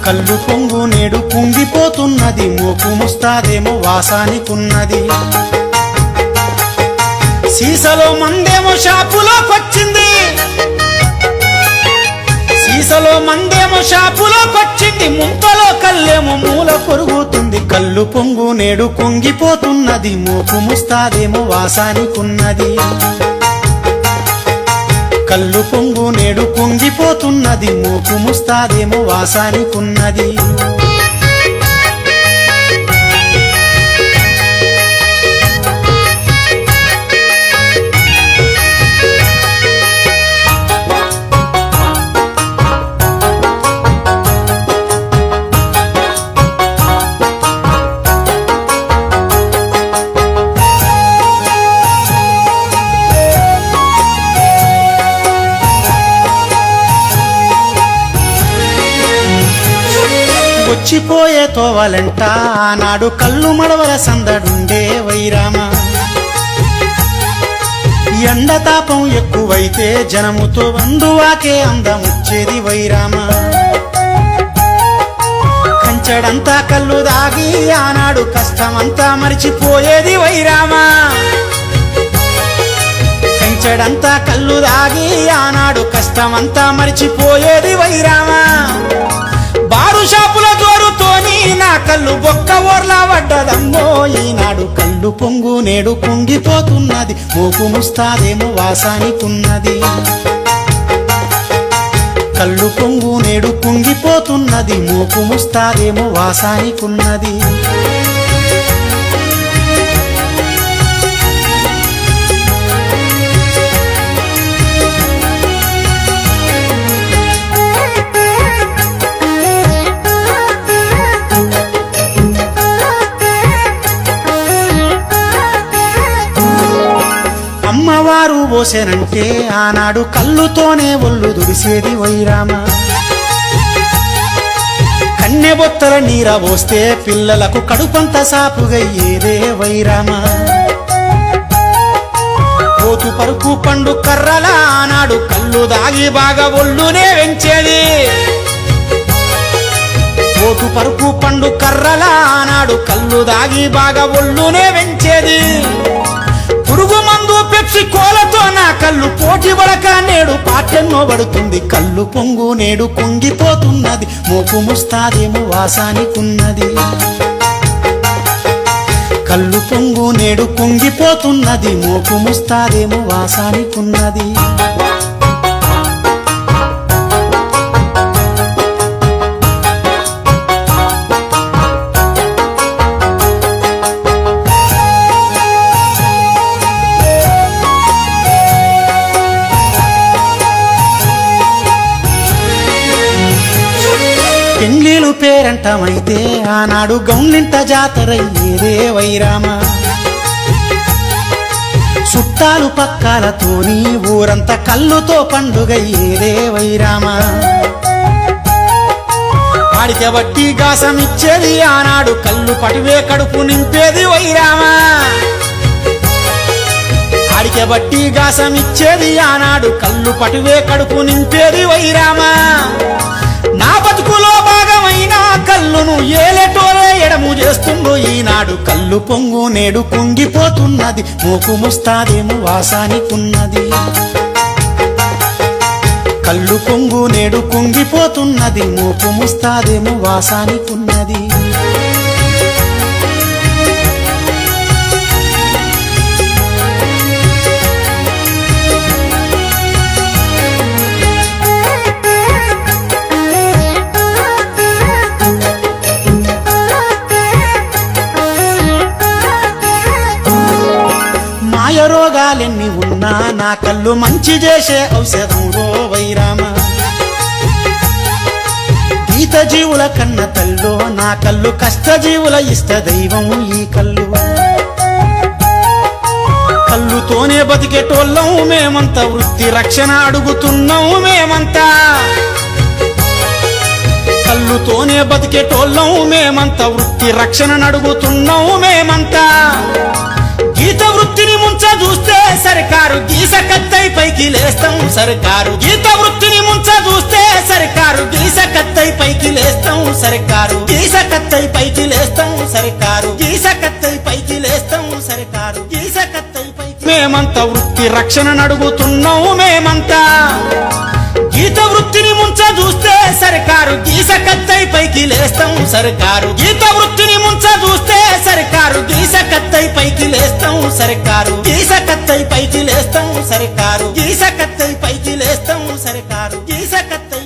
కళ్ళు పొంగు నేడు పొంగిపోతున్నది, మోపు ముస్తాదేమో వాసానికున్నది. సీసలో మందేమో షాపులోకొచ్చింది, సీసలో మందేమో షాపులోకొచ్చింది, ముంతలో కల్లేమో మూల కొరుగుతుంది. కళ్ళు పొంగు నేడు పొంగిపోతున్నది, మోపు ముస్తాదేమో వాసానికున్నది. కళ్ళు పొంగు నేడు పొంగిపోతున్నది, మోపు ముస్తాదేమో వాసానికున్నది. వచ్చిపోయే తోవలంట ఆనాడు కళ్ళు మడవల సందడుండే వైరామ. ఎండతాపం ఎక్కువైతే జనముతో వందువాకే అందముచ్చేది వైరామ. కంచెడంతా కళ్ళు దాగి ఆనాడు కష్టమంతా మరిచిపోయేది వైరామ. కంచెడంతా కళ్ళు దాగి ఆనాడు కష్టమంతా మరిచిపోయేది వైరామ. బారు షాపుల జోరుతోని నా కళ్ళు బొక్క ఓర్లా పడ్డదమ్మో. ఈనాడు కళ్ళు పొంగు నేడు పొంగిపోతున్నది, మోపు ముస్తాదేమో వాసానికున్నది. కళ్ళు పొంగు నేడు పొంగిపోతున్నది, మోపు ముస్తాదేమో వాసానికున్నది. అమ్మవారు పోసేనంటే ఆనాడు కళ్ళుతోనే ఒళ్ళు దుడిసేది వైరామ. కన్నె బొత్తల నీర పోస్తే పిల్లలకు కడుపంత సాపుగయ్యేదే వైరామ. పోతు పరుపు పండు కర్రల ఆనాడు కళ్ళు దాగి బాగా ఒళ్ళునే వెంచేది. పోతు పరుపు పండు కర్రల ఆనాడు కళ్ళు దాగి బాగా ఒళ్ళునే వెంచేది. పురుగు మందు పెప్సి కోలతో నా కళ్ళు పోటీ పడక నేడు పాటెన్నో పడుతుంది. కళ్ళు పొంగు నేడు పొంగిపోతున్నది, మోపు ముస్తాదేమో వాసానికున్నది. కళ్ళు పొంగు నేడు పొంగిపోతున్నది, మోపు ముస్తాదేమో వాసానికున్నది. పెండ్లీలు పేరంటమైతే ఆనాడు గౌన్లింట జాతరయ్యేదే వైరామ. చుట్టాలు పక్కాలతోని ఊరంతా కళ్ళుతో పండుగయ్యేదే వైరామ. ఆడితే బట్టి గాసమిచ్చేది ఆనాడు కళ్ళు పటివే కడుపు నింపేది వైరామ. ఆడికే బట్టి గాసమిచ్చేది ఆనాడు కళ్ళు పటివే కడుపు నింపేది వైరామ. నా బతుకులో భాగమైన కళ్ళును ఏలేటోలే ఎడము చేస్తుందో. ఈనాడు కళ్ళు పొంగు నేడు పొంగిపోతున్నది, మోపు ముస్తాదేమో వాసానికున్నది. కళ్ళు పొంగు నేడు పొంగిపోతున్నది, మోపు ముస్తాదేమో వాసానికున్నది. రోగాలెన్ని ఉన్నా నా కళ్ళు మంచి చేసే ఔషధం రో వైరామ. గీత జీవుల కన్న తల్లో నా కళ్ళు కష్టజీవుల ఇష్ట దైవం ఈ కళ్ళు. కళ్ళుతోనే బతికేటోళ్ళం మేమంతా, వృత్తి రక్షణ అడుగుతున్నాం మేమంతా. కళ్ళుతోనే బతికేటోళ్ళం మేమంతా, వృత్తి రక్షణ అడుగుతున్నాం మేమంతా. గీత వృత్తిని ముంచ చూస్తే సర్కారు గీస కత్తై పైకి లేస్తాం సర్కారు. గీత వృత్తిని ముంచ చూస్తే సర్కారు గీస కత్తై పైకి లేస్తాం సర్కారు గీస కత్తై పైకి లేస్తాం సర్కారు గీస కత్తై పైకి లేస్తాం సర్కారు గీస కత్తై పైకి మేమంతా వృత్తి రక్షణ నడుగుతున్నాం మేమంతా గీత వృత్తిని ముంచ చూస్తే సర్కారు గీస కత్తై పైకి లేస్తాం సర్కారు గీత వృత్తిని ముంచ చూస్తే సర్కారు గీస కత్తై పైకి లేస్తాం సర్కారు గీస కత్తై పైకి లేస్తాం సర్కారు